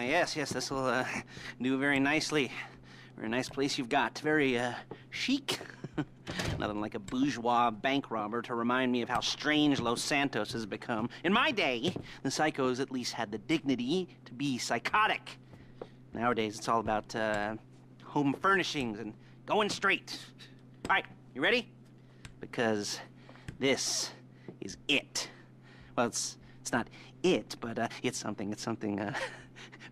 yes, this will do very nicely. Very nice place you've got. Very chic. Nothing like a bourgeois bank robber to remind me of how strange Los Santos has become. In my day, the psychos at least had the dignity to be psychotic. Nowadays, it's all about home furnishings and going straight. All right, you ready? Because this is it. Well, it's not it, but it's something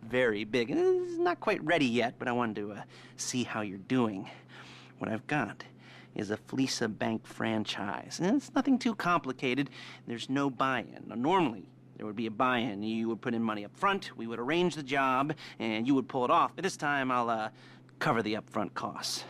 very big. It's not quite ready yet, but I wanted to see how you're doing. What I've got is a Flecca Bank franchise. And it's nothing too complicated. There's no buy-in. Now, normally, there would be a buy-in. You would put in money up front, we would arrange the job, and you would pull it off. But this time, I'll cover the upfront costs.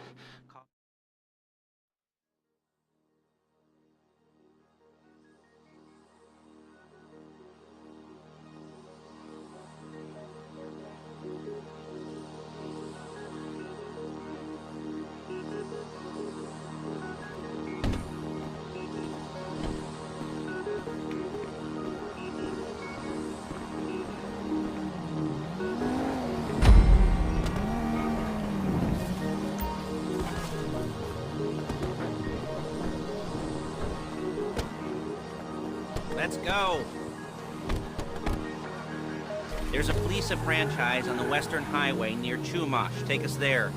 Let's go. There's a Flecca franchise on the Western Highway near Chumash. Take us there.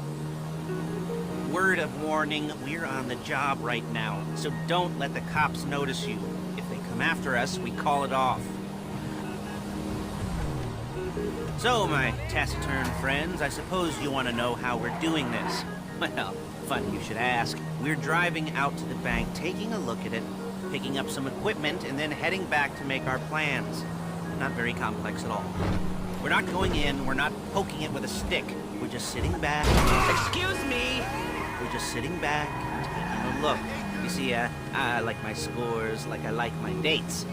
Word of warning, we're on the job right now, so don't let the cops notice you. If they come after us, we call it off. So, my taciturn friends, I suppose you want to know how we're doing this. Well, funny you should ask. We're driving out to the bank, taking a look at it, picking up some equipment, and then heading back to make our plans. Not very complex at all. We're not going in, we're not poking it with a stick. We're just sitting back. Excuse me! We're just sitting back and taking a look. You see, I like my scores like I like my dates.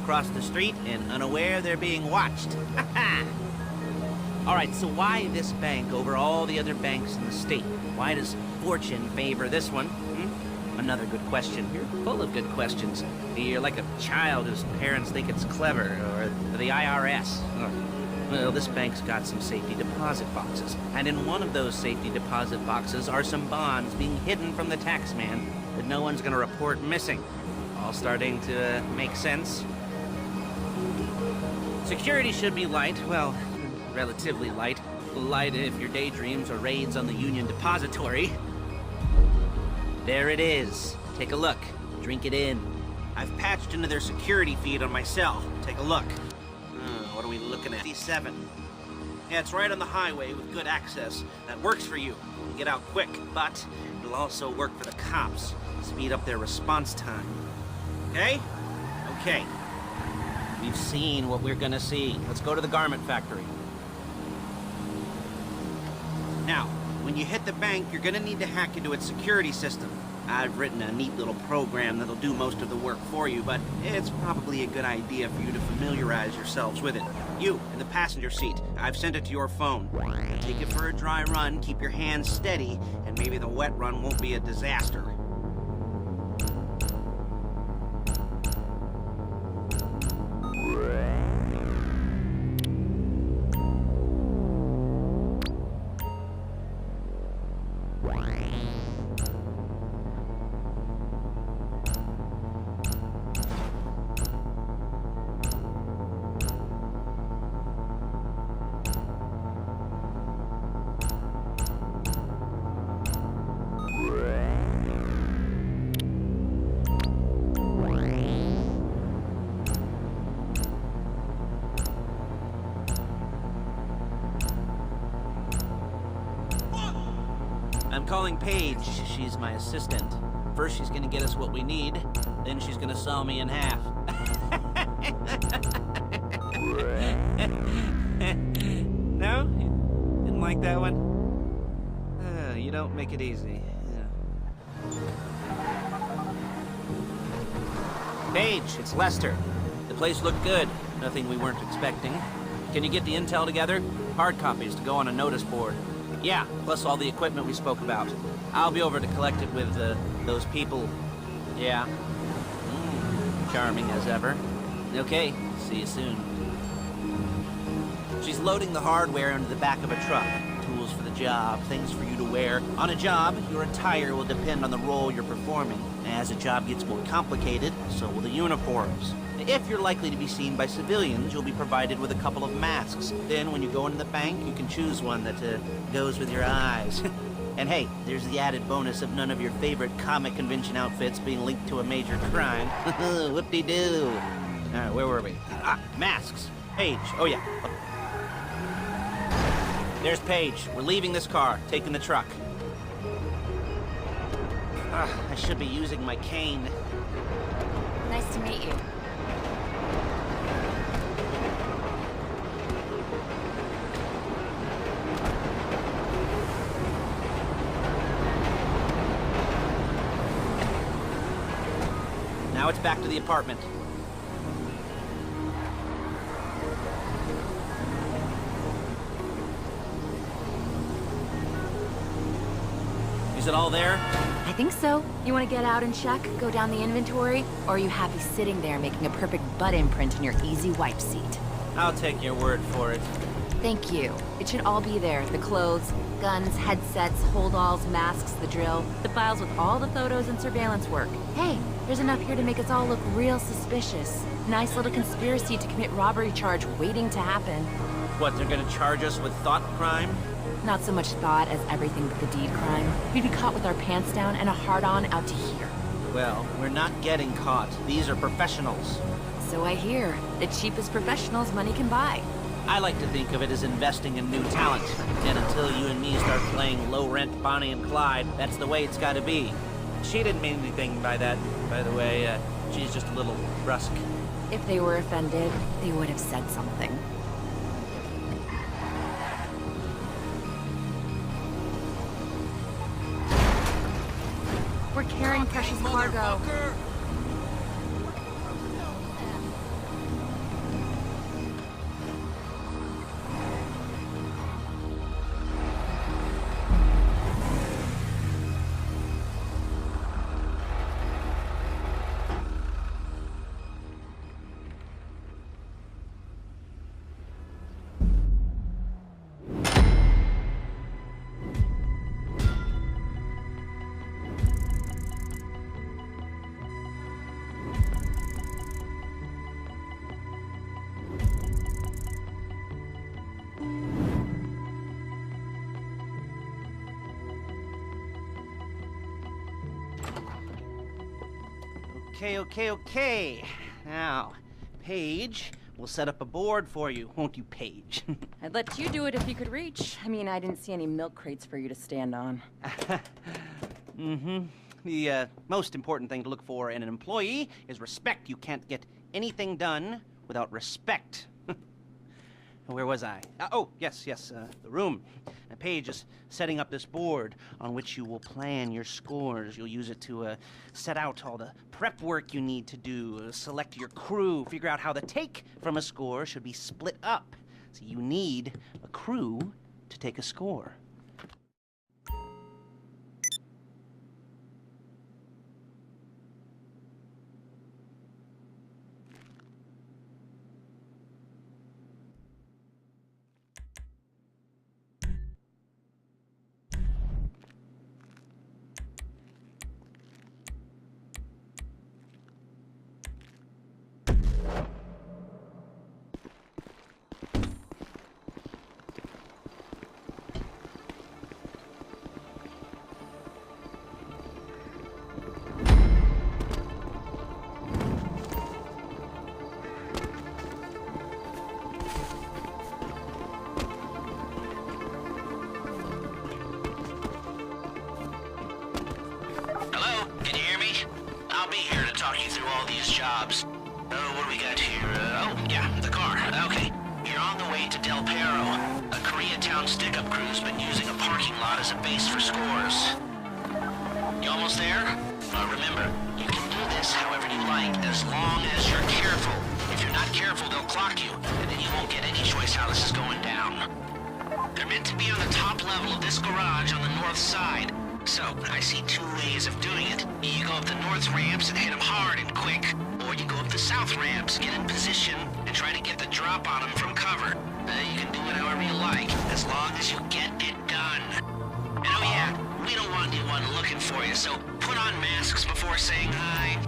Across the street and unaware they're being watched. All right, so why this bank over all the other banks in the state? Why does fortune favor this one? Another good question. You're full of good questions. You're like a child whose parents think it's clever, or the IRS. Well, this bank's got some safety deposit boxes, and in one of those safety deposit boxes are some bonds being hidden from the tax man that no one's gonna report missing. All starting to make sense? Security should be light, well, relatively light. Light if your daydreams are raids on the Union Depository. There it is. Take a look. Drink it in. I've patched into their security feed on my cell. Take a look. What are we looking at? 57. Yeah, it's right on the highway with good access. That works for you. You can get out quick, but it'll also work for the cops. Speed up their response time. Okay? Okay. We've seen what we're gonna see. Let's go to the garment factory. Now, when you hit the bank, you're gonna need to hack into its security system. I've written a neat little program that'll do most of the work for you, but it's probably a good idea for you to familiarize yourselves with it. You, in the passenger seat, I've sent it to your phone. Take it for a dry run, keep your hands steady, and maybe the wet run won't be a disaster. I'm calling Paige. She's my assistant. First, she's gonna get us what we need, then she's gonna saw me in half. No? You didn't like that one? You don't make it easy. Yeah. Paige, it's Lester. The place looked good. Nothing we weren't expecting. Can you get the intel together? Hard copies to go on a notice board. Yeah, plus all the equipment we spoke about. I'll be over to collect it with, those people. Yeah. Charming as ever. Okay, see you soon. She's loading the hardware into the back of a truck. Tools for the job, things for you to wear. On a job, your attire will depend on the role you're performing. As the job gets more complicated, so will the uniforms. If you're likely to be seen by civilians, you'll be provided with a couple of masks. Then, when you go into the bank, you can choose one that goes with your eyes. And hey, there's the added bonus of none of your favorite comic convention outfits being linked to a major crime. Whoop-de-doo. All right, where were we? Masks. Paige. Oh, yeah. There's Paige. We're leaving this car, taking the truck. I should be using my cane. Nice to meet you. Now it's back to the apartment. Is it all there? I think so. You want to get out and check? Go down the inventory? Or are you happy sitting there making a perfect butt imprint in your easy wipe seat? I'll take your word for it. Thank you. It should all be there. The clothes, guns, headsets, holdalls, masks, the drill. The files with all the photos and surveillance work. Hey, there's enough here to make us all look real suspicious. Nice little conspiracy to commit robbery charge waiting to happen. What, they're gonna charge us with thought crime? Not so much thought as everything but the deed crime. We'd be caught with our pants down and a hard-on out to here. Well, we're not getting caught. These are professionals. So I hear. The cheapest professionals money can buy. I like to think of it as investing in new talent. And until you and me start playing low-rent Bonnie and Clyde, that's the way it's gotta be. She didn't mean anything by that, by the way. She's just a little brusque. If they were offended, they would have said something. We're carrying precious cargo. Okay. Now, Paige, we'll set up a board for you, won't you, Paige? I'd let you do it if you could reach. I mean, I didn't see any milk crates for you to stand on. The most important thing to look for in an employee is respect. You can't get anything done without respect. Where was I? Yes, the room. Paige is setting up this board on which you will plan your scores. You'll use it to set out all the prep work you need to do, select your crew, figure out how the take from a score should be split up. So you need a crew to take a score. Jobs. What do we got here? The car. Okay. You're on the way to Del Perro. A Koreatown stick-up crew's been using a parking lot as a base for scores. You almost there? Remember, you can do this however you like, as long as you're careful. If you're not careful, they'll clock you, and then you won't get any choice how this is going down. They're meant to be on the top level of this garage on the north side. So, I see two ways of doing it. You go up the north ramps and hit them hard and quick, or you go up the south ramps, get in position, and try to get the drop on them from cover. You can do as long as you get it done. And oh yeah, we don't want anyone looking for you, so put on masks before saying hi.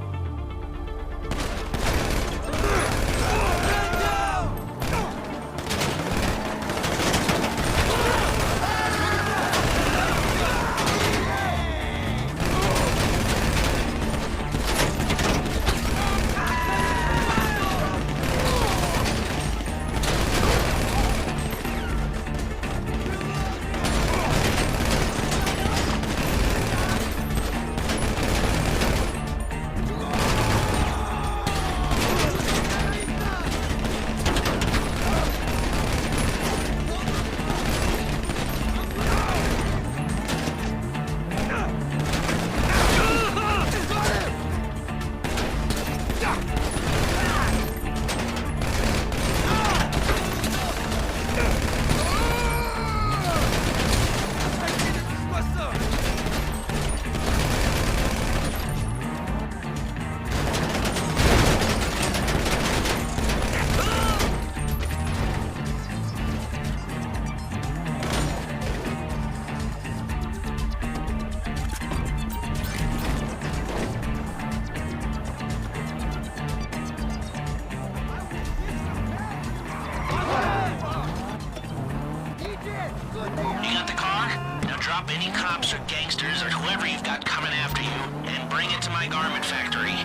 Drop any cops or gangsters or whoever you've got coming after you, and bring it to my garment factory.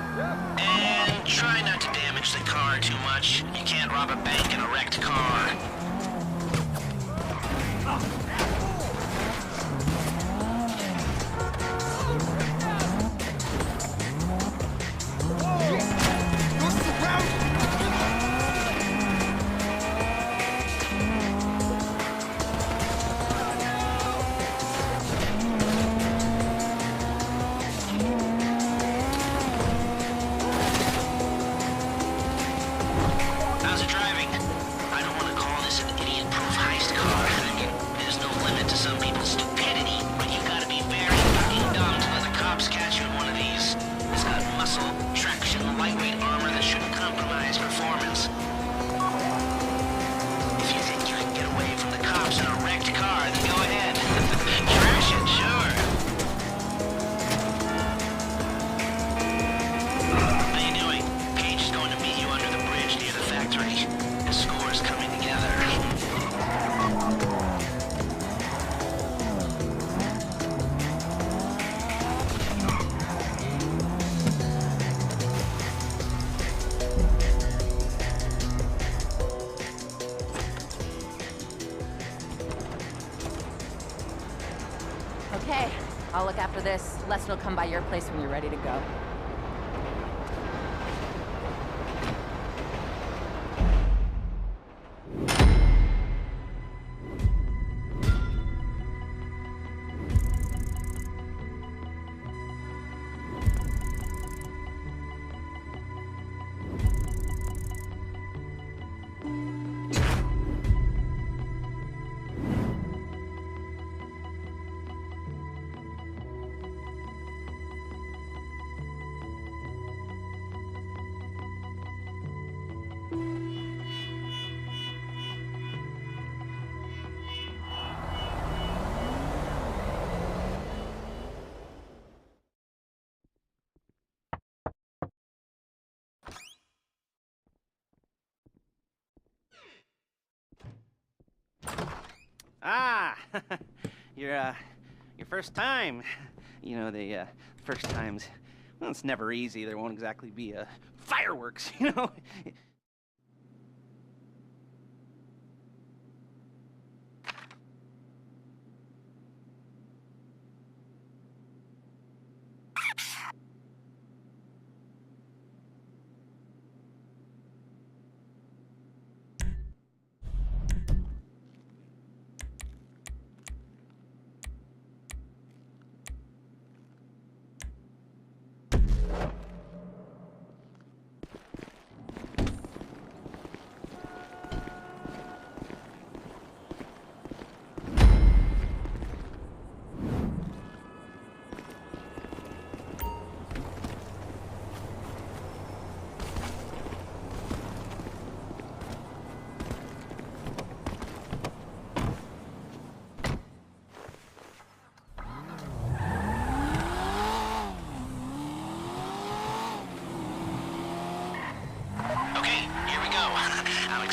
And try not to damage the car too much. You can't rob a bank in a wrecked car. How's it driving? I don't want to call this an idiot-proof heist car. I mean, there's no limit to some people's stupidity, but you gotta be very fucking dumb to let the cops catch you in one of these. It's got muscle, traction, lightweight armor that shouldn't compromise performance. If you think you can get away from the cops in a wrecked car, then go ahead. Trash it, sure. How you doing? Paige is going to meet you under the bridge near the factory. The score's coming together. Okay, I'll look after this. Leston will come by your place when you're ready to go. Ah, your first time. You know, the first times, well, it's never easy. There won't exactly be fireworks, you know.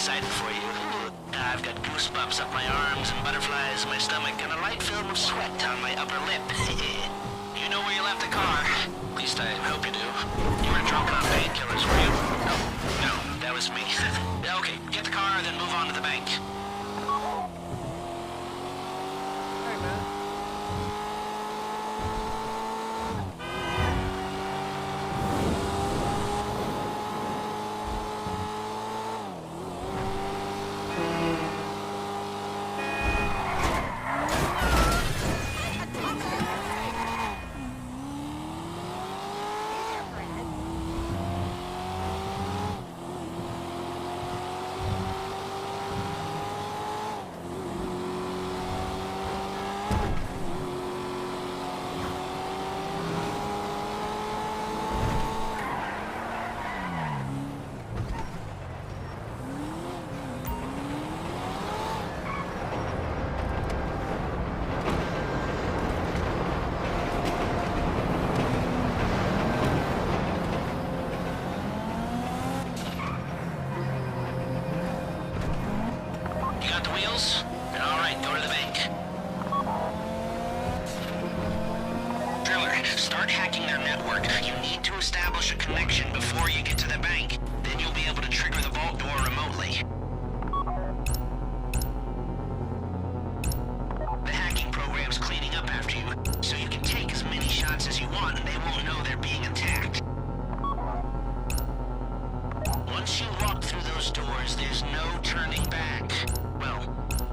excited for you. I've got goosebumps up my arms and butterflies in my stomach and a light film of sweat on my upper lip. You know where you left the car. At least I hope you do. You were drunk on painkillers, were you? No, that was me. Okay, get the car, then move on to the bank. Hey, man. You got the wheels? All right, go to the bank. Driller, start hacking their network. You need to establish a connection before you get to the bank. Then you'll be able to trigger the vault door remotely. The hacking program's cleaning up after you, so you can take as many shots as you want and they won't know they're being attacked. Once you walk through those doors, there's no turning back. Well,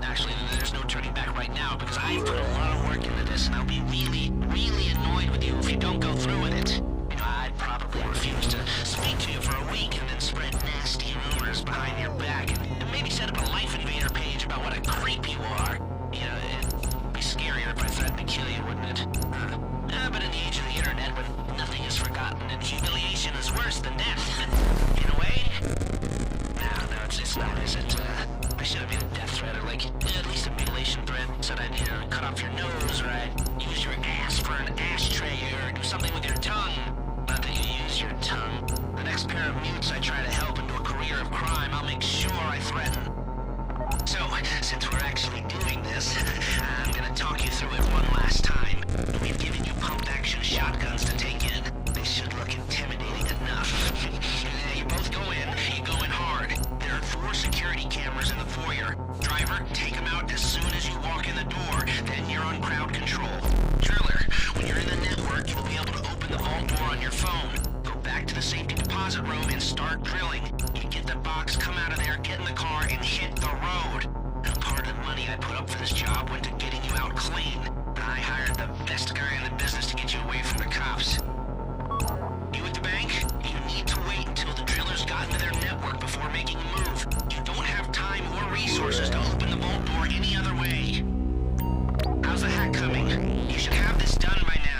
actually, there's no turning back right now because I've put a lot of work into this and I'll be really, really annoyed with you if you don't go through with it. You know, I'd probably refuse to speak to you for a week and then spread nasty rumors behind your back and maybe set up a Life Invader page about what a creep you are. You know, it'd be scarier if I threatened to kill you, wouldn't it? But in the age of the internet, when nothing is forgotten and humiliation is worse than death, in a way, no, it's not, is it? I should have made a death threat or like at least a mutilation threat. Said I'd cut off your nose or I'd use your ass for an ashtray or do something with your tongue. Not that you use your tongue. The next pair of mutes I try to help into a career of crime, I'll make sure I threaten. So, since we're actually doing this, I'm gonna talk you through it one last time. We've given you pump-action shotguns to take in. They should look intimidating enough. You both go in, you go in hard. There are 4 security cameras in the foyer. Driver, take them out as soon as you walk in the door, then you're on crowd control. Driller, when you're in the network, you'll be able to open the vault door on your phone. Go back to the safety deposit room and start drilling. You get the box, come out of there, get in the car, and hit the road. Part of the money I put up for this job went to getting you out clean. I hired the best guy in the business to get you away from the cops. You at the bank? You need to wait until the drillers got into their network before making a move. You don't have time or resources to open the vault door any other way. How's the hack coming? You should have this done by now.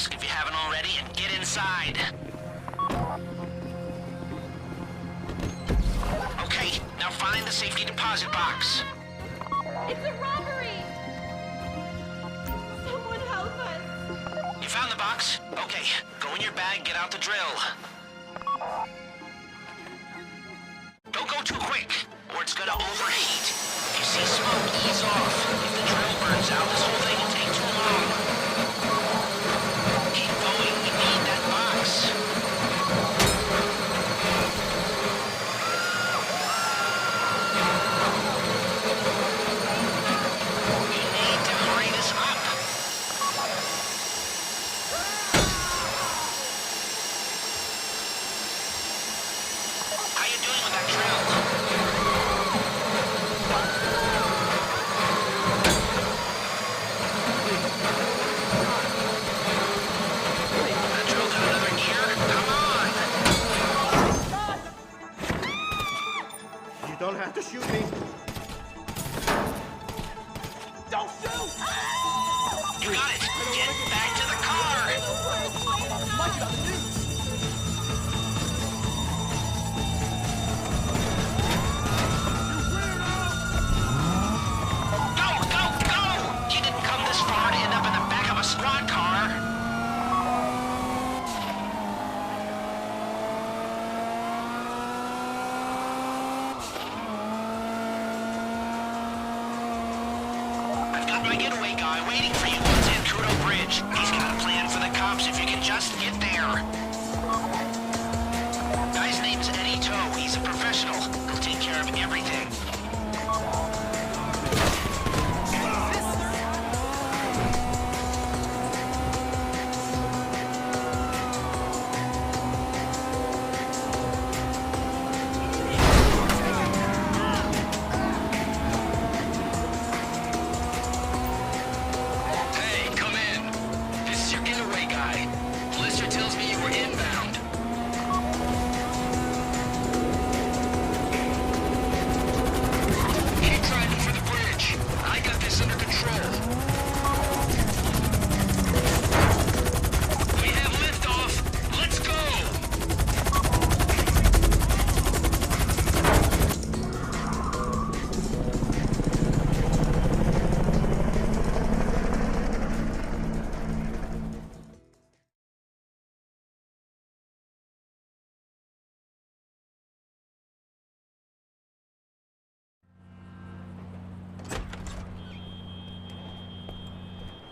mask if you haven't already and get inside. Okay, now find the safety deposit box. It's a robbery! Someone help us! You found the box? Okay, go in your bag, get out the drill. Don't go too quick, or it's gonna overheat. If you see smoke, ease off. If the drill burns out, this whole thing will take too long. Keep going, you need that box. You need to hurry this up. How you doing with that drill? That drill got another gear? Come on! You don't have to shoot me. Don't shoot! You got it! Get back to the car! Go, go, go! You didn't come this far to end up in the back of a squad car. I've got my getaway guy waiting for you on Zancudo Bridge. He's got a plan for the cops if you can just get there. Guy's name's Eddie Toe. He's a professional. He'll take care of everything. Hey, come in. This is your getaway guy. Blister tells me you were inbound. Keep driving for the bridge. I got this under control. We have liftoff. Let's go.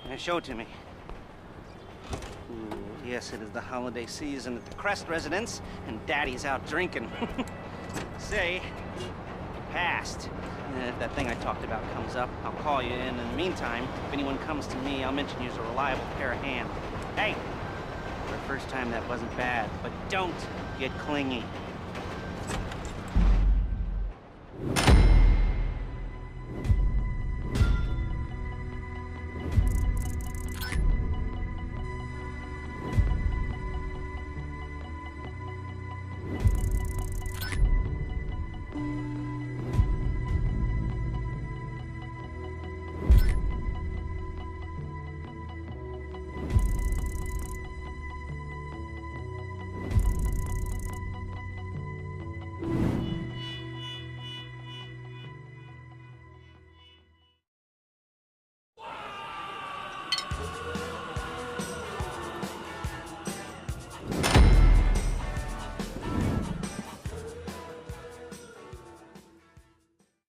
Now show it to me. Ooh, yes, it is the holiday season at the Crest residence, and Daddy's out drinking. Say, you passed. And if that thing I talked about comes up, I'll call you. And in the meantime, if anyone comes to me, I'll mention you as a reliable pair of hands. Hey, for the first time, that wasn't bad, but don't get clingy.